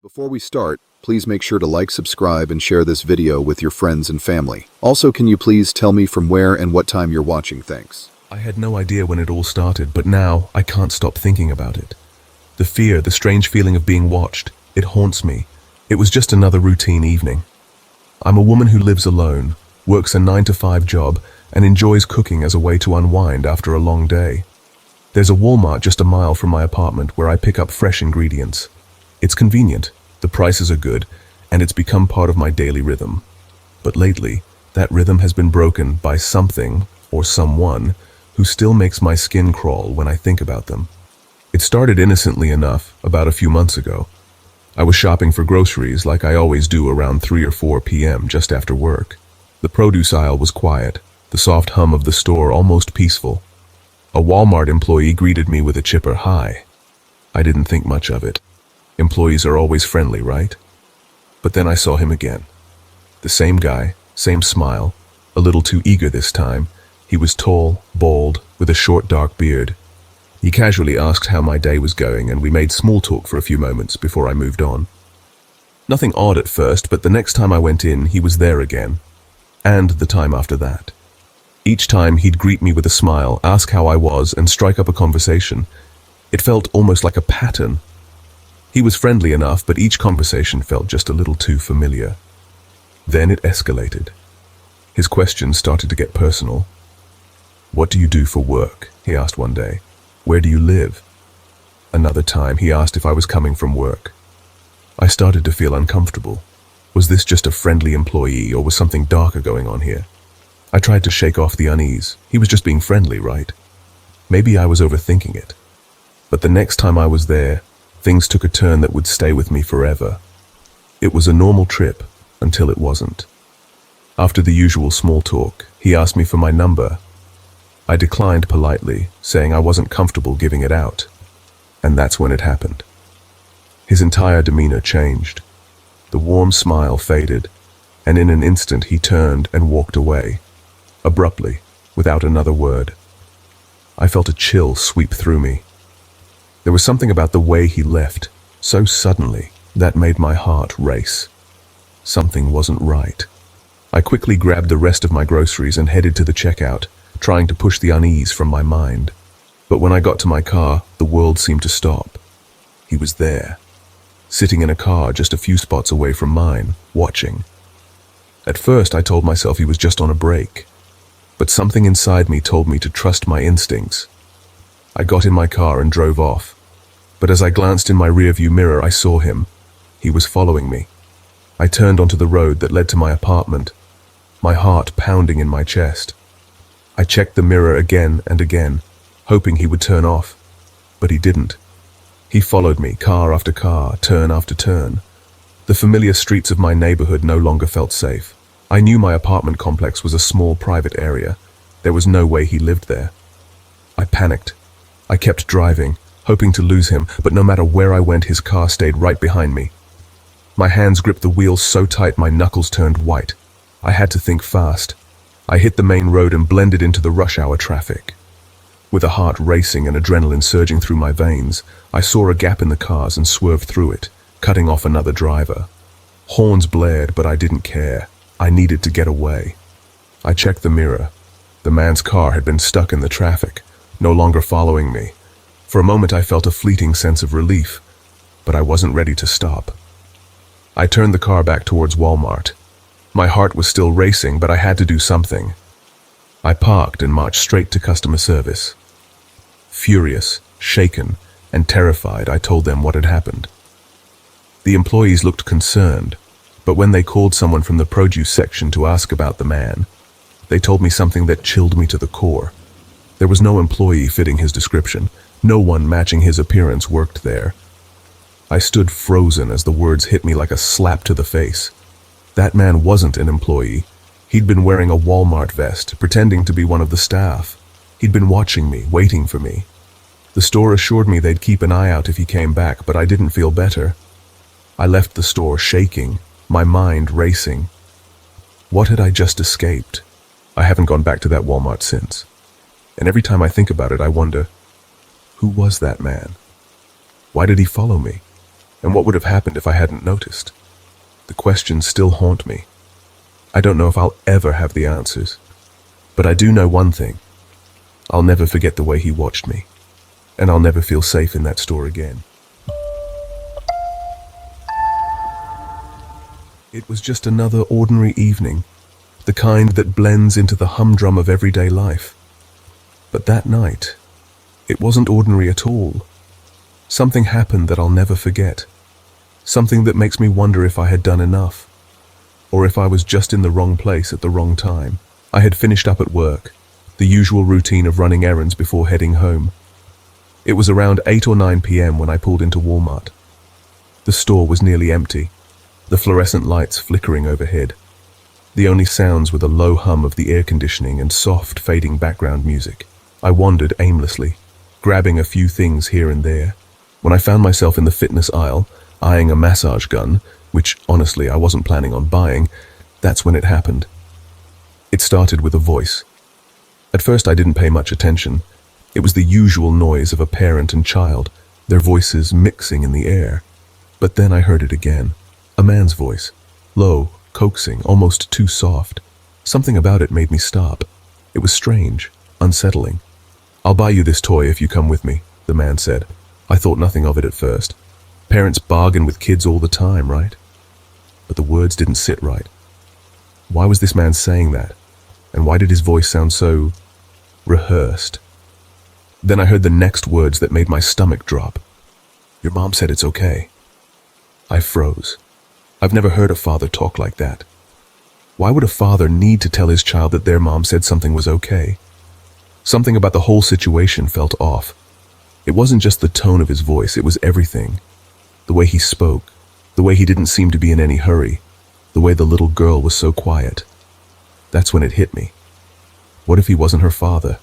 Before we start, please make sure to like, subscribe, and share this video with your friends and family. Also, can you please tell me from where and what time you're watching? Thanks. I had no idea when it all started, but now I can't stop thinking about it. The fear, the strange feeling of being watched, it haunts me. It was just another routine evening. I'm a woman who lives alone, works a 9-to-5 job, and enjoys cooking as a way to unwind after a long day. There's a Walmart just a mile from my apartment where I pick up fresh ingredients. It's convenient, the prices are good, and it's become part of my daily rhythm. But lately, that rhythm has been broken by something or someone who still makes my skin crawl when I think about them. It started innocently enough about a few months ago. I was shopping for groceries like I always do around 3 or 4 p.m. just after work. The produce aisle was quiet, the soft hum of the store almost peaceful. A Walmart employee greeted me with a chipper hi. I didn't think much of it. Employees are always friendly, right? But then I saw him again. The same guy, same smile, a little too eager this time. He was tall, bald, with a short dark beard. He casually asked how my day was going, and we made small talk for a few moments before I moved on. Nothing odd at first, but the next time I went in, he was there again. And the time after that. Each time he'd greet me with a smile, ask how I was, and strike up a conversation. It felt almost like a pattern. He was friendly enough, but each conversation felt just a little too familiar. Then it escalated. His questions started to get personal. "What do you do for work?" he asked one day. "Where do you live?" Another time he asked if I was coming from work. I started to feel uncomfortable. Was this just a friendly employee, or was something darker going on here? I tried to shake off the unease. He was just being friendly, right? Maybe I was overthinking it. But the next time I was there, things took a turn that would stay with me forever. It was a normal trip, until it wasn't. After the usual small talk, he asked me for my number. I declined politely, saying I wasn't comfortable giving it out. And that's when it happened. His entire demeanor changed. The warm smile faded, and in an instant he turned and walked away, abruptly, without another word. I felt a chill sweep through me. There was something about the way he left, so suddenly, that made my heart race. Something wasn't right. I quickly grabbed the rest of my groceries and headed to the checkout, trying to push the unease from my mind. But when I got to my car, the world seemed to stop. He was there, sitting in a car just a few spots away from mine, watching. At first, I told myself he was just on a break, but something inside me told me to trust my instincts. I got in my car and drove off, but as I glanced in my rearview mirror, I saw him. He was following me. I turned onto the road that led to my apartment, my heart pounding in my chest. I checked the mirror again and again, hoping he would turn off, but he didn't. He followed me, car after car, turn after turn. The familiar streets of my neighborhood no longer felt safe. I knew my apartment complex was a small private area. There was no way he lived there. I panicked. I kept driving, hoping to lose him, but no matter where I went, his car stayed right behind me. My hands gripped the wheel so tight my knuckles turned white. I had to think fast. I hit the main road and blended into the rush hour traffic. With a heart racing and adrenaline surging through my veins, I saw a gap in the cars and swerved through it, cutting off another driver. Horns blared, but I didn't care. I needed to get away. I checked the mirror. The man's car had been stuck in the traffic, no longer following me. For a moment I felt a fleeting sense of relief, but I wasn't ready to stop. I turned the car back towards Walmart. My heart was still racing, but I had to do something. I parked and marched straight to customer service. Furious, shaken, and terrified, I told them what had happened. The employees looked concerned, but when they called someone from the produce section to ask about the man, they told me something that chilled me to the core. There was no employee fitting his description. No one matching his appearance worked there. I stood frozen as the words hit me like a slap to the face. That man wasn't an employee. He'd been wearing a Walmart vest, pretending to be one of the staff. He'd been watching me, waiting for me. The store assured me they'd keep an eye out if he came back, but I didn't feel better. I left the store shaking, my mind racing. What had I just escaped? I haven't gone back to that Walmart since. And every time I think about it, I wonder, who was that man? Why did he follow me? And what would have happened if I hadn't noticed? The questions still haunt me. I don't know if I'll ever have the answers, but I do know one thing. I'll never forget the way he watched me, and I'll never feel safe in that store again. It was just another ordinary evening, the kind that blends into the humdrum of everyday life. But that night, it wasn't ordinary at all. Something happened that I'll never forget. Something that makes me wonder if I had done enough, or if I was just in the wrong place at the wrong time. I had finished up at work, the usual routine of running errands before heading home. It was around 8 or 9 p.m. when I pulled into Walmart. The store was nearly empty, the fluorescent lights flickering overhead. The only sounds were the low hum of the air conditioning and soft, fading background music. I wandered aimlessly, grabbing a few things here and there. When I found myself in the fitness aisle, eyeing a massage gun, which honestly I wasn't planning on buying, that's when it happened. It started with a voice. At first I didn't pay much attention. It was the usual noise of a parent and child, their voices mixing in the air. But then I heard it again. A man's voice, low, coaxing, almost too soft. Something about it made me stop. It was strange, unsettling. "I'll buy you this toy if you come with me," the man said. I thought nothing of it at first. Parents bargain with kids all the time, right? But the words didn't sit right. Why was this man saying that? And why did his voice sound so rehearsed? Then I heard the next words that made my stomach drop. "Your mom said it's okay." I froze. I've never heard a father talk like that. Why would a father need to tell his child that their mom said something was okay? Something about the whole situation felt off. It wasn't just the tone of his voice, it was everything. The way he spoke, the way he didn't seem to be in any hurry, the way the little girl was so quiet. That's when it hit me. What if he wasn't her father?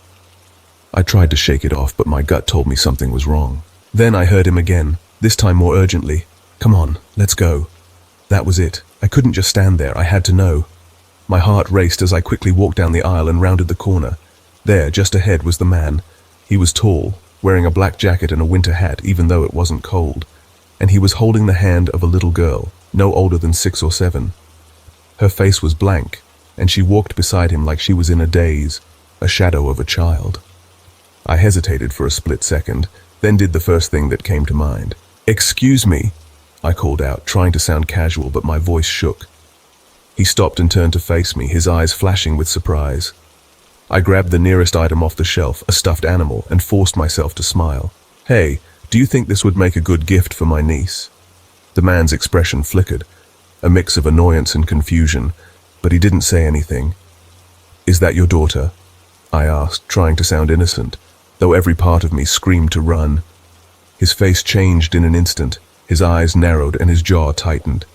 I tried to shake it off, but my gut told me something was wrong. Then I heard him again, this time more urgently. "Come on, let's go." That was it. I couldn't just stand there, I had to know. My heart raced as I quickly walked down the aisle and rounded the corner. There, just ahead, was the man. He was tall, wearing a black jacket and a winter hat, even though it wasn't cold. And he was holding the hand of a little girl, no older than 6 or 7. Her face was blank, and she walked beside him like she was in a daze, a shadow of a child. I hesitated for a split second, then did the first thing that came to mind. "Excuse me," I called out, trying to sound casual, but my voice shook. He stopped and turned to face me, his eyes flashing with surprise. I grabbed the nearest item off the shelf, a stuffed animal, and forced myself to smile. "Hey, do you think this would make a good gift for my niece?" The man's expression flickered, a mix of annoyance and confusion, but he didn't say anything. "Is that your daughter?" I asked, trying to sound innocent, though every part of me screamed to run. His face changed in an instant, his eyes narrowed and his jaw tightened.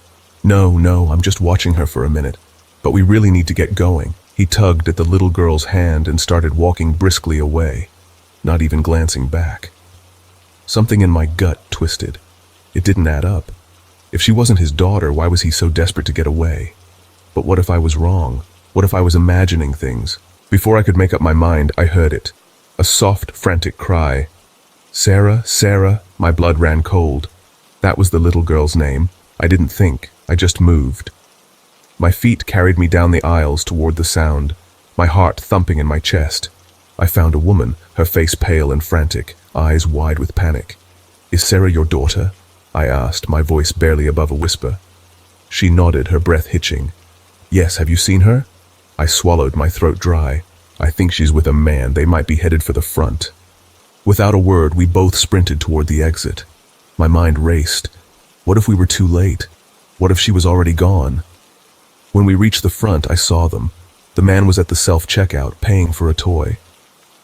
No, I'm just watching her for a minute, but we really need to get going." He tugged at the little girl's hand and started walking briskly away, not even glancing back. Something in my gut twisted. It didn't add up. If she wasn't his daughter, why was he so desperate to get away? But what if I was wrong? What if I was imagining things? Before I could make up my mind, I heard it. A soft, frantic cry. "Sarah, Sarah," my blood ran cold. That was the little girl's name. I didn't think, I just moved. My feet carried me down the aisles toward the sound, my heart thumping in my chest. I found a woman, her face pale and frantic, eyes wide with panic. "Is Sarah your daughter?" I asked, my voice barely above a whisper. She nodded, her breath hitching. "Yes, have you seen her?" I swallowed, my throat dry. "I think she's with a man. They might be headed for the front." Without a word, we both sprinted toward the exit. My mind raced. What if we were too late? What if she was already gone? When we reached the front, I saw them. The man was at the self-checkout, paying for a toy.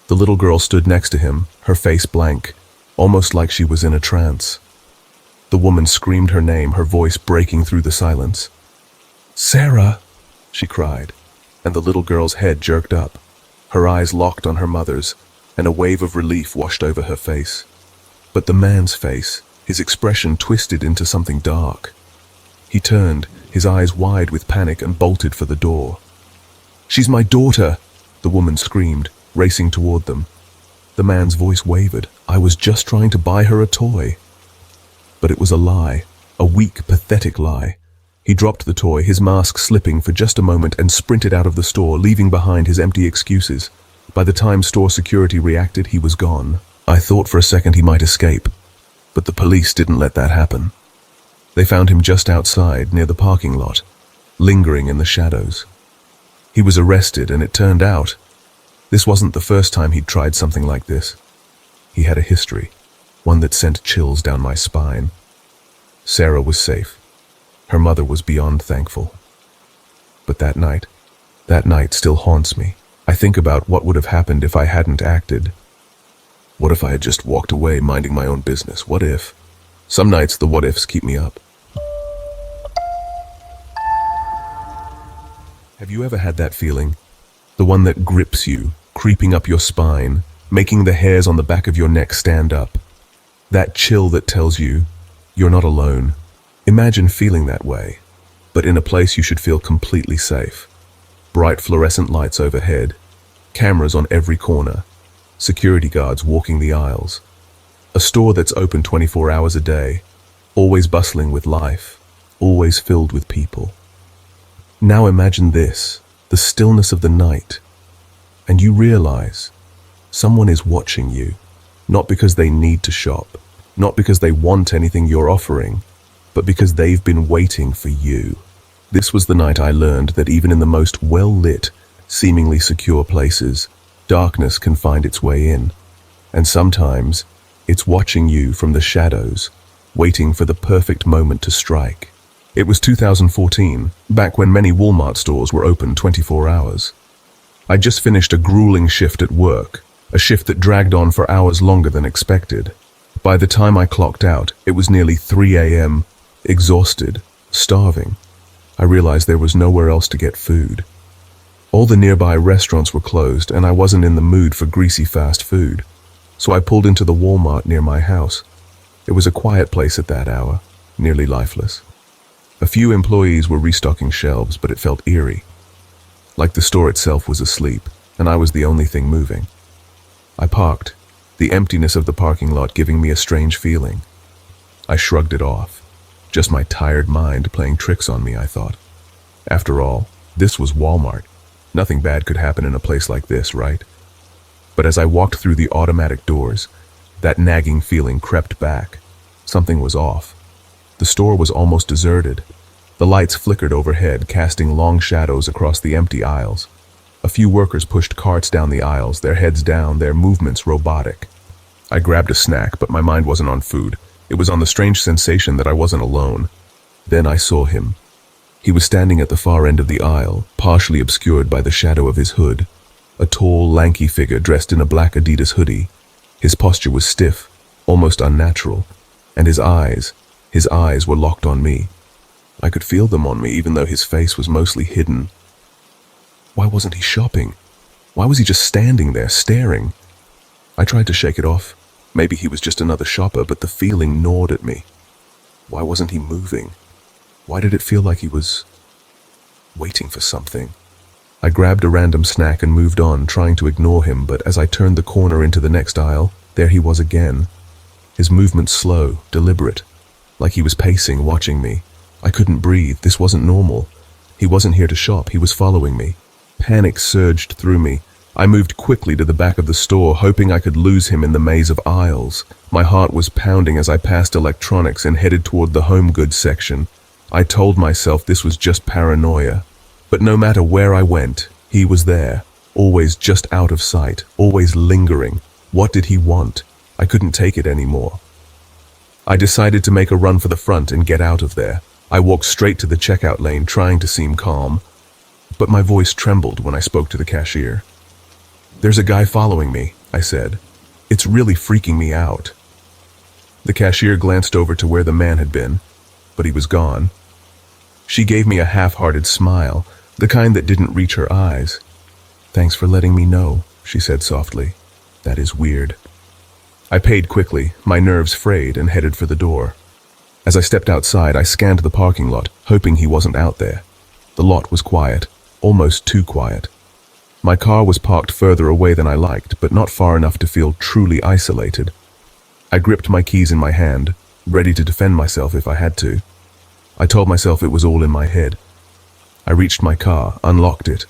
The little girl stood next to him, her face blank, almost like she was in a trance. The woman screamed her name, her voice breaking through the silence. "Sarah!" she cried, and the little girl's head jerked up. Her eyes locked on her mother's, and a wave of relief washed over her face. But the man's face, his expression twisted into something dark. He turned, his eyes wide with panic, and bolted for the door. "She's my daughter!" the woman screamed, racing toward them. The man's voice wavered. "I was just trying to buy her a toy." But it was a lie. A weak, pathetic lie. He dropped the toy, his mask slipping for just a moment, and sprinted out of the store, leaving behind his empty excuses. By the time store security reacted, he was gone. I thought for a second he might escape, but the police didn't let that happen. They found him just outside, near the parking lot, lingering in the shadows. He was arrested, and it turned out this wasn't the first time he'd tried something like this. He had a history, one that sent chills down my spine. Sarah was safe. Her mother was beyond thankful. But that night still haunts me. I think about what would have happened if I hadn't acted. What if I had just walked away, minding my own business? What if? Some nights the what ifs keep me up. Have you ever had that feeling? The one that grips you, creeping up your spine, making the hairs on the back of your neck stand up. That chill that tells you you're not alone. Imagine feeling that way, but in a place you should feel completely safe. Bright fluorescent lights overhead, cameras on every corner, security guards walking the aisles. A store that's open 24 hours a day, always bustling with life, always filled with people. Now imagine this, the stillness of the night, and you realize someone is watching you, not because they need to shop, not because they want anything you're offering, but because they've been waiting for you. This was the night I learned that even in the most well-lit, seemingly secure places, darkness can find its way in. And sometimes, it's watching you from the shadows, waiting for the perfect moment to strike. It was 2014, back when many Walmart stores were open 24 hours. I'd just finished a grueling shift at work, a shift that dragged on for hours longer than expected. By the time I clocked out, it was nearly 3 a.m., exhausted, starving. I realized there was nowhere else to get food. All the nearby restaurants were closed, and I wasn't in the mood for greasy fast food. So I pulled into the Walmart near my house. It was a quiet place at that hour, nearly lifeless. A few employees were restocking shelves, but it felt eerie. Like the store itself was asleep, and I was the only thing moving. I parked, the emptiness of the parking lot giving me a strange feeling. I shrugged it off. Just my tired mind playing tricks on me, I thought. After all, this was Walmart. Nothing bad could happen in a place like this, right? But as I walked through the automatic doors, that nagging feeling crept back. Something was off. The store was almost deserted. The lights flickered overhead, casting long shadows across the empty aisles. A few workers pushed carts down the aisles, their heads down, their movements robotic. I grabbed a snack, but my mind wasn't on food. It was on the strange sensation that I wasn't alone. Then I saw him. He was standing at the far end of the aisle, partially obscured by the shadow of his hood. A tall, lanky figure dressed in a black Adidas hoodie. His posture was stiff, almost unnatural, and his eyes were locked on me. I could feel them on me, even though his face was mostly hidden. Why wasn't he shopping? Why was he just standing there, staring? I tried to shake it off. Maybe he was just another shopper, but the feeling gnawed at me. Why wasn't he moving? Why did it feel like he was waiting for something? I grabbed a random snack and moved on, trying to ignore him, but as I turned the corner into the next aisle, there he was again. His movement slow, deliberate, like he was pacing, watching me. I couldn't breathe. This wasn't normal. He wasn't here to shop. He was following me. Panic surged through me. I moved quickly to the back of the store, hoping I could lose him in the maze of aisles. My heart was pounding as I passed electronics and headed toward the home goods section. I told myself this was just paranoia. But no matter where I went, he was there, always just out of sight, always lingering. What did he want? I couldn't take it anymore. I decided to make a run for the front and get out of there. I walked straight to the checkout lane, trying to seem calm. But my voice trembled when I spoke to the cashier. "There's a guy following me," I said. "It's really freaking me out." The cashier glanced over to where the man had been, but he was gone. She gave me a half-hearted smile, the kind that didn't reach her eyes. "Thanks for letting me know," she said softly. "That is weird." I paid quickly, my nerves frayed, and headed for the door. As I stepped outside, I scanned the parking lot, hoping he wasn't out there. The lot was quiet, almost too quiet. My car was parked further away than I liked, but not far enough to feel truly isolated. I gripped my keys in my hand, ready to defend myself if I had to. I told myself it was all in my head. I reached my car, unlocked it,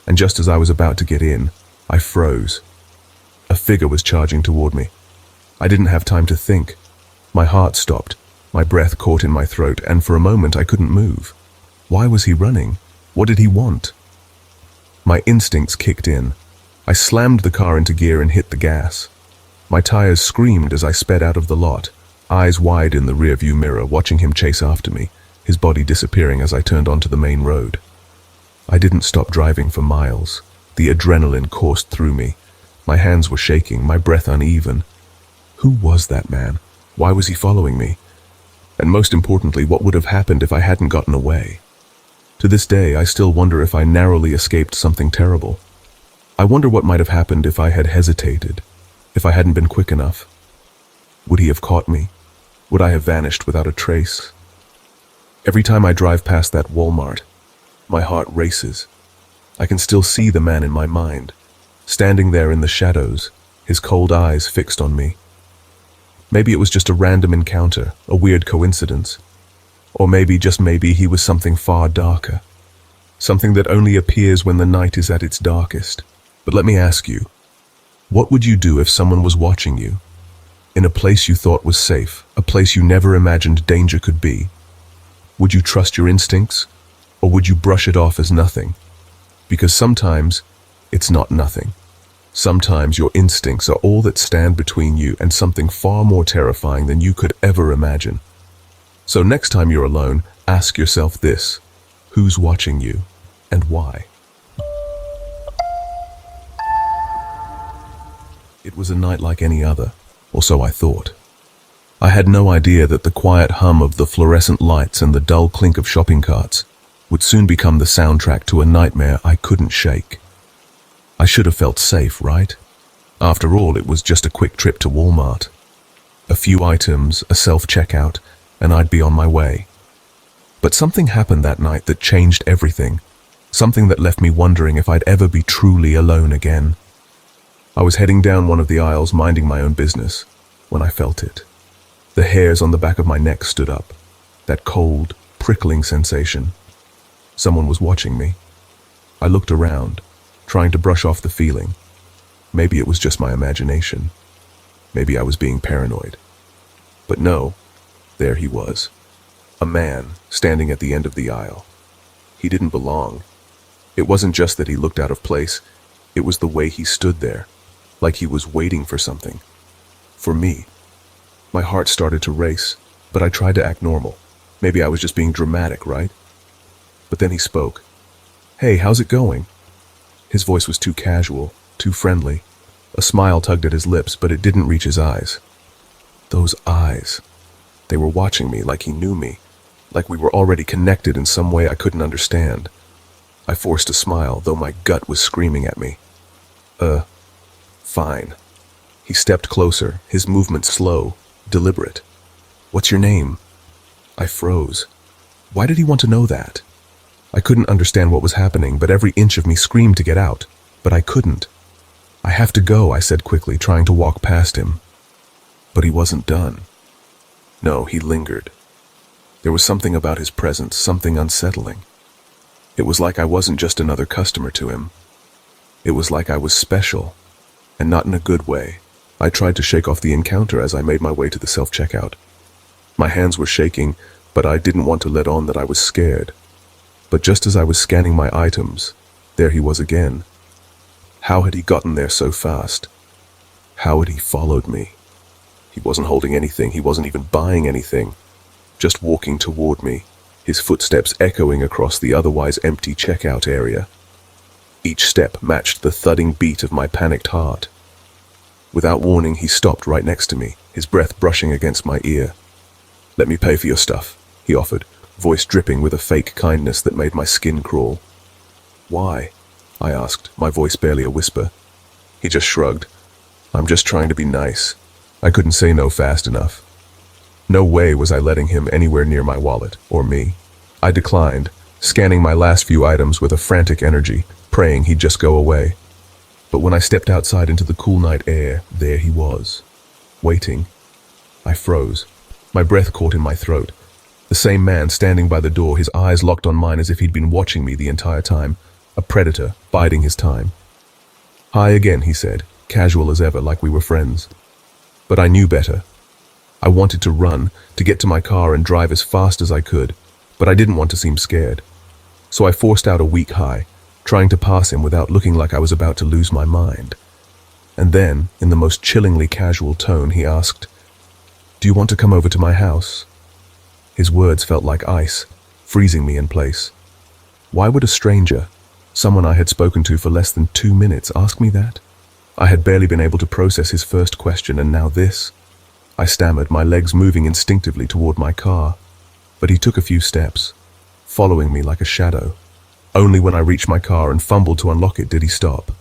and just as I was about to get in, I froze. A figure was charging toward me. I didn't have time to think. My heart stopped, my breath caught in my throat, and for a moment I couldn't move. Why was he running? What did he want? My instincts kicked in. I slammed the car into gear and hit the gas. My tires screamed as I sped out of the lot, eyes wide in the rearview mirror, watching him chase after me, his body disappearing as I turned onto the main road. I didn't stop driving for miles. The adrenaline coursed through me. My hands were shaking, my breath uneven. Who was that man? Why was he following me? And most importantly, what would have happened if I hadn't gotten away? To this day, I still wonder if I narrowly escaped something terrible. I wonder what might have happened if I had hesitated, if I hadn't been quick enough. Would he have caught me? Would I have vanished without a trace? Every time I drive past that Walmart, my heart races. I can still see the man in my mind, standing there in the shadows, his cold eyes fixed on me. Maybe it was just a random encounter, a weird coincidence. Or maybe, just maybe, he was something far darker. Something that only appears when the night is at its darkest. But let me ask you, what would you do if someone was watching you? In a place you thought was safe, a place you never imagined danger could be? Would you trust your instincts? Or would you brush it off as nothing? Because sometimes, it's not nothing. Sometimes your instincts are all that stand between you and something far more terrifying than you could ever imagine. So next time you're alone, ask yourself this: who's watching you, and why? It was a night like any other, or so I thought. I had no idea that the quiet hum of the fluorescent lights and the dull clink of shopping carts would soon become the soundtrack to a nightmare I couldn't shake. I should have felt safe, right? After all, it was just a quick trip to Walmart. A few items, a self-checkout, and I'd be on my way. But something happened that night that changed everything. Something that left me wondering if I'd ever be truly alone again. I was heading down one of the aisles, minding my own business, when I felt it. The hairs on the back of my neck stood up. That cold, prickling sensation. Someone was watching me. I looked around, trying to brush off the feeling. Maybe it was just my imagination. Maybe I was being paranoid. But no, there he was. A man standing at the end of the aisle. He didn't belong. It wasn't just that he looked out of place. It was the way he stood there, like he was waiting for something. For me. My heart started to race, but I tried to act normal. Maybe I was just being dramatic, right? But then he spoke. "Hey, how's it going?" His voice was too casual, too friendly. A smile tugged at his lips, but it didn't reach his eyes. Those eyes. They were watching me like he knew me, like we were already connected in some way I couldn't understand. I forced a smile, though my gut was screaming at me. Fine. He stepped closer, his movement slow, deliberate. "What's your name?" I froze. Why did he want to know that? I couldn't understand what was happening, but every inch of me screamed to get out. But I couldn't. "I have to go," I said quickly, trying to walk past him. But he wasn't done. No, he lingered. There was something about his presence, something unsettling. It was like I wasn't just another customer to him. It was like I was special, and not in a good way. I tried to shake off the encounter as I made my way to the self-checkout. My hands were shaking, but I didn't want to let on that I was scared. But just as I was scanning my items, there he was again. How had he gotten there so fast? How had he followed me? He wasn't holding anything, he wasn't even buying anything. Just walking toward me, his footsteps echoing across the otherwise empty checkout area. Each step matched the thudding beat of my panicked heart. Without warning, he stopped right next to me, his breath brushing against my ear. "Let me pay for your stuff," he offered, voice dripping with a fake kindness that made my skin crawl. "Why?" I asked, my voice barely a whisper. He just shrugged. "I'm just trying to be nice." I couldn't say no fast enough. No way was I letting him anywhere near my wallet, or me. I declined, scanning my last few items with a frantic energy, praying he'd just go away. But when I stepped outside into the cool night air, there he was, waiting. I froze. My breath caught in my throat. The same man standing by the door, his eyes locked on mine as if he'd been watching me the entire time, a predator biding his time. "Hi again," he said, casual as ever, like we were friends. But I knew better. I wanted to run, to get to my car and drive as fast as I could, but I didn't want to seem scared. So I forced out a weak hi, trying to pass him without looking like I was about to lose my mind. And then, in the most chillingly casual tone, he asked, "Do you want to come over to my house?" His words felt like ice, freezing me in place. Why would a stranger, someone I had spoken to for less than 2 minutes, ask me that? I had barely been able to process his first question, and now this. I stammered, my legs moving instinctively toward my car. But he took a few steps, following me like a shadow. Only when I reached my car and fumbled to unlock it did he stop.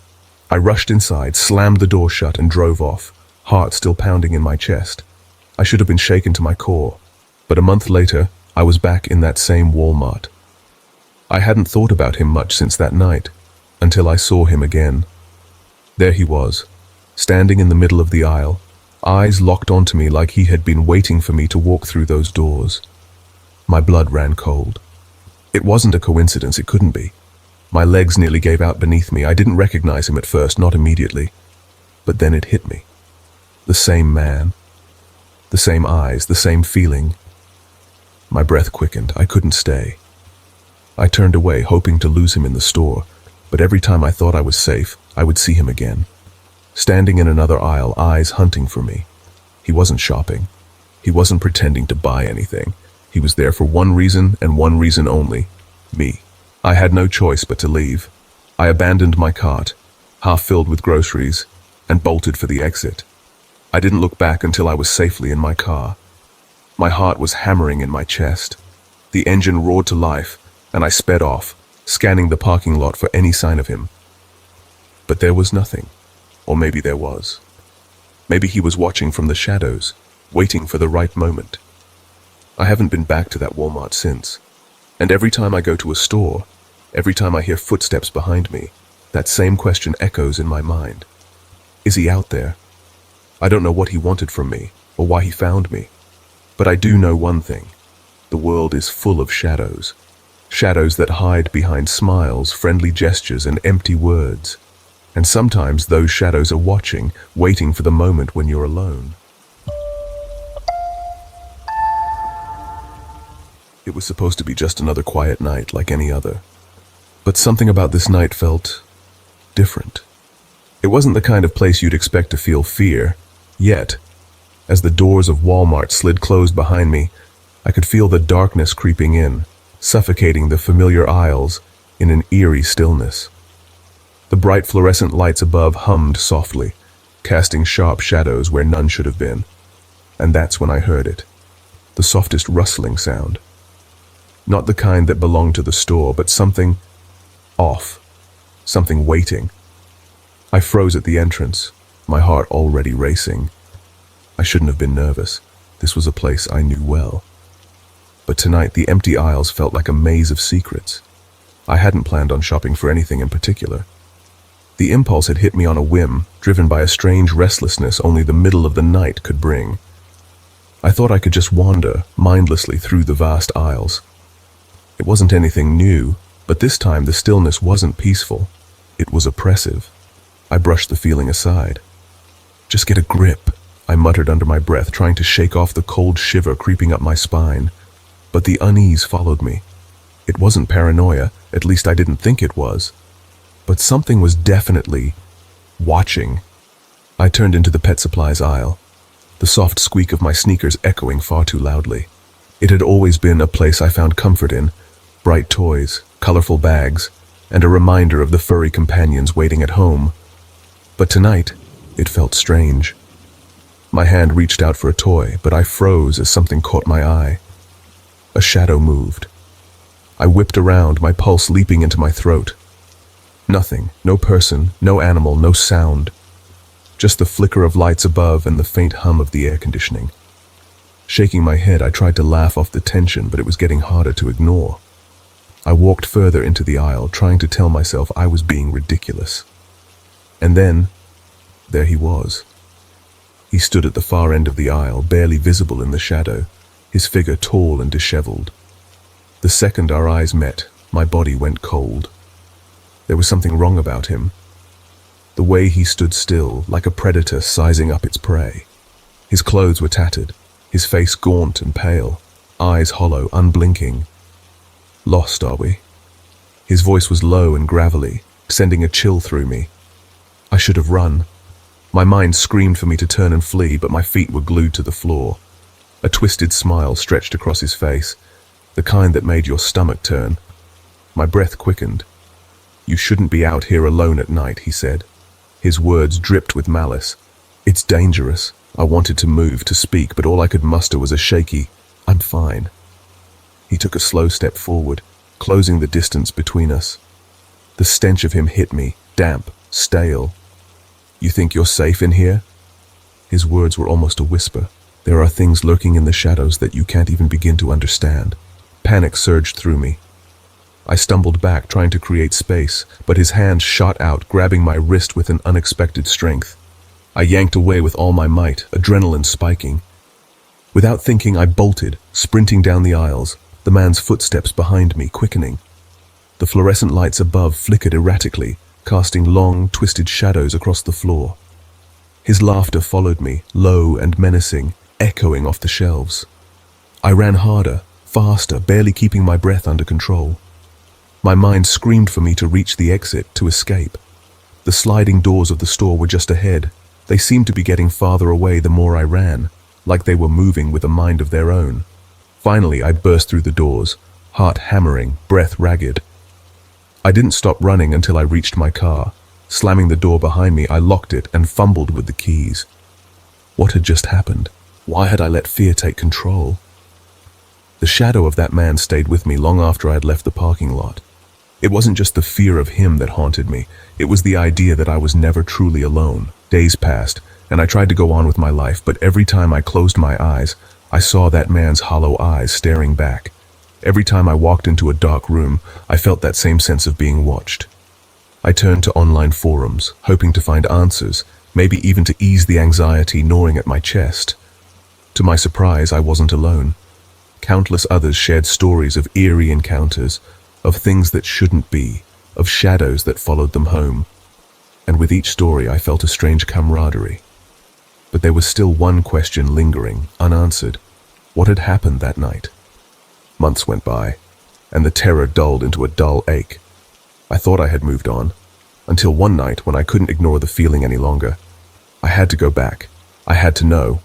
I rushed inside, slammed the door shut, and drove off, heart still pounding in my chest. I should have been shaken to my core. But a month later, I was back in that same Walmart. I hadn't thought about him much since that night, until I saw him again. There he was, standing in the middle of the aisle, eyes locked onto me like he had been waiting for me to walk through those doors. My blood ran cold. It wasn't a coincidence, it couldn't be. My legs nearly gave out beneath me. I didn't recognize him at first, not immediately. But then it hit me. The same man. The same eyes, the same feeling. My breath quickened. I couldn't stay. I turned away, hoping to lose him in the store, but every time I thought I was safe, I would see him again. Standing in another aisle, eyes hunting for me. He wasn't shopping. He wasn't pretending to buy anything. He was there for one reason and one reason only: me. I had no choice but to leave. I abandoned my cart, half filled with groceries, and bolted for the exit. I didn't look back until I was safely in my car. My heart was hammering in my chest. The engine roared to life, and I sped off, scanning the parking lot for any sign of him. But there was nothing. Or maybe there was. Maybe he was watching from the shadows, waiting for the right moment. I haven't been back to that Walmart since. And every time I go to a store, every time I hear footsteps behind me, that same question echoes in my mind. Is he out there? I don't know what he wanted from me, or why he found me. But I do know one thing. The world is full of shadows. Shadows that hide behind smiles, friendly gestures, and empty words. And sometimes those shadows are watching, waiting for the moment when you're alone. It was supposed to be just another quiet night like any other. But something about this night felt different. It wasn't the kind of place you'd expect to feel fear, yet, as the doors of Walmart slid closed behind me, I could feel the darkness creeping in, suffocating the familiar aisles in an eerie stillness. The bright fluorescent lights above hummed softly, casting sharp shadows where none should have been. And that's when I heard it, the softest rustling sound. Not the kind that belonged to the store, but something off, something waiting. I froze at the entrance, my heart already racing. I shouldn't have been nervous. This was a place I knew well. But tonight the empty aisles felt like a maze of secrets. I hadn't planned on shopping for anything in particular. The impulse had hit me on a whim, driven by a strange restlessness only the middle of the night could bring. I thought I could just wander mindlessly through the vast aisles. It wasn't anything new, but this time the stillness wasn't peaceful. It was oppressive. I brushed the feeling aside. "Just get a grip," I muttered under my breath, trying to shake off the cold shiver creeping up my spine. But the unease followed me. It wasn't paranoia, at least I didn't think it was. But something was definitely watching. I turned into the pet supplies aisle, the soft squeak of my sneakers echoing far too loudly. It had always been a place I found comfort in: bright toys, colorful bags, and a reminder of the furry companions waiting at home. But tonight, it felt strange. My hand reached out for a toy, but I froze as something caught my eye. A shadow moved. I whipped around, my pulse leaping into my throat. Nothing, no person, no animal, no sound. Just the flicker of lights above and the faint hum of the air conditioning. Shaking my head, I tried to laugh off the tension, but it was getting harder to ignore. I walked further into the aisle, trying to tell myself I was being ridiculous. And then, there he was. He stood at the far end of the aisle, barely visible in the shadow, his figure tall and disheveled. The second our eyes met, my body went cold. There was something wrong about him. The way he stood still, like a predator sizing up its prey. His clothes were tattered, his face gaunt and pale, eyes hollow, unblinking. Lost, are we? His voice was low and gravelly, sending a chill through me. I should have run. My mind screamed for me to turn and flee, but my feet were glued to the floor. A twisted smile stretched across his face, the kind that made your stomach turn. My breath quickened. "You shouldn't be out here alone at night," he said. His words dripped with malice. "It's dangerous." I wanted to move, to speak, but all I could muster was a shaky, "I'm fine." He took a slow step forward, closing the distance between us. The stench of him hit me, damp, stale. "You think you're safe in here?" His words were almost a whisper. "There are things lurking in the shadows that you can't even begin to understand." Panic surged through me. I stumbled back, trying to create space, but his hand shot out, grabbing my wrist with an unexpected strength. I yanked away with all my might, adrenaline spiking. Without thinking, I bolted, sprinting down the aisles, the man's footsteps behind me quickening. The fluorescent lights above flickered erratically, casting long, twisted shadows across the floor. His laughter followed me, low and menacing, echoing off the shelves. I ran harder, faster, barely keeping my breath under control. My mind screamed for me to reach the exit, to escape. The sliding doors of the store were just ahead. They seemed to be getting farther away the more I ran, like they were moving with a mind of their own. Finally, I burst through the doors, heart hammering, breath ragged. I didn't stop running until I reached my car. Slamming the door behind me, I locked it and fumbled with the keys. What had just happened? Why had I let fear take control? The shadow of that man stayed with me long after I had left the parking lot. It wasn't just the fear of him that haunted me. It was the idea that I was never truly alone. Days passed, and I tried to go on with my life, but every time I closed my eyes, I saw that man's hollow eyes staring back. Every time I walked into a dark room, I felt that same sense of being watched. I turned to online forums, hoping to find answers, maybe even to ease the anxiety gnawing at my chest. To my surprise, I wasn't alone. Countless others shared stories of eerie encounters, of things that shouldn't be, of shadows that followed them home. And with each story, I felt a strange camaraderie. But there was still one question lingering, unanswered. What had happened that night? Months went by, and the terror dulled into a dull ache. I thought I had moved on, until one night when I couldn't ignore the feeling any longer. I had to go back. I had to know.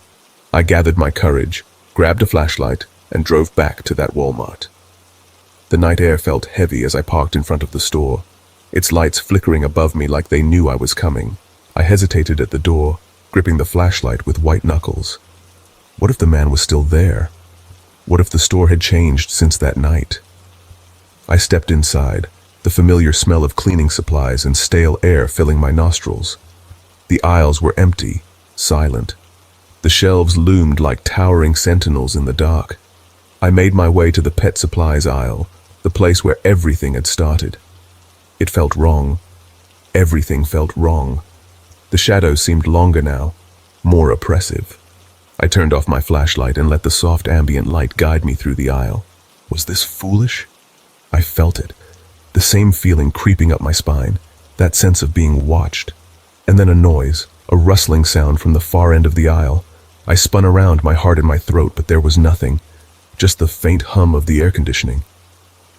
I gathered my courage, grabbed a flashlight, and drove back to that Walmart. The night air felt heavy as I parked in front of the store, its lights flickering above me like they knew I was coming. I hesitated at the door, gripping the flashlight with white knuckles. What if the man was still there? What if the store had changed since that night? I stepped inside, the familiar smell of cleaning supplies and stale air filling my nostrils. The aisles were empty, silent. The shelves loomed like towering sentinels in the dark. I made my way to the pet supplies aisle, the place where everything had started. It felt wrong. Everything felt wrong. The shadows seemed longer now, more oppressive. I turned off my flashlight and let the soft ambient light guide me through the aisle. Was this foolish? I felt it, the same feeling creeping up my spine, that sense of being watched. And then a noise, a rustling sound from the far end of the aisle. I spun around, my heart in my throat, but there was nothing, just the faint hum of the air conditioning.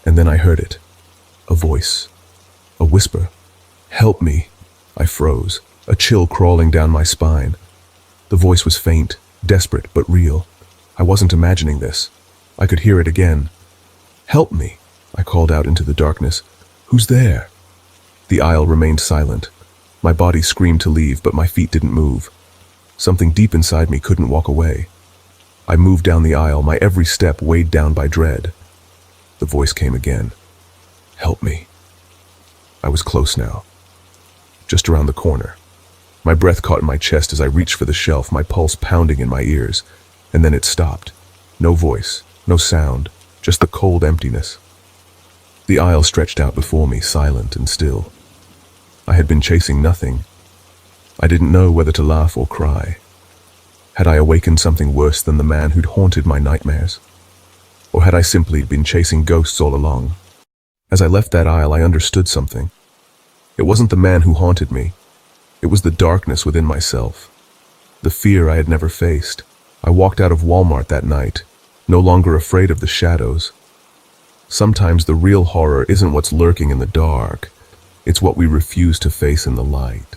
And then I heard it, a voice, a whisper. "Help me." I froze, a chill crawling down my spine. The voice was faint, desperate, but real. I wasn't imagining this. I could hear it again. "Help me," I called out into the darkness. "Who's there?" The aisle remained silent. My body screamed to leave, but my feet didn't move. Something deep inside me couldn't walk away. I moved down the aisle, my every step weighed down by dread. The voice came again. "Help me." I was close now, just around the corner. My breath caught in my chest as I reached for the shelf, my pulse pounding in my ears. And then it stopped. No voice, no sound, just the cold emptiness. The aisle stretched out before me, silent and still. I had been chasing nothing. I didn't know whether to laugh or cry. Had I awakened something worse than the man who'd haunted my nightmares? Or had I simply been chasing ghosts all along? As I left that aisle, I understood something. It wasn't the man who haunted me. It was the darkness within myself. The fear I had never faced. I walked out of Walmart that night, no longer afraid of the shadows. Sometimes the real horror isn't what's lurking in the dark. It's what we refuse to face in the light.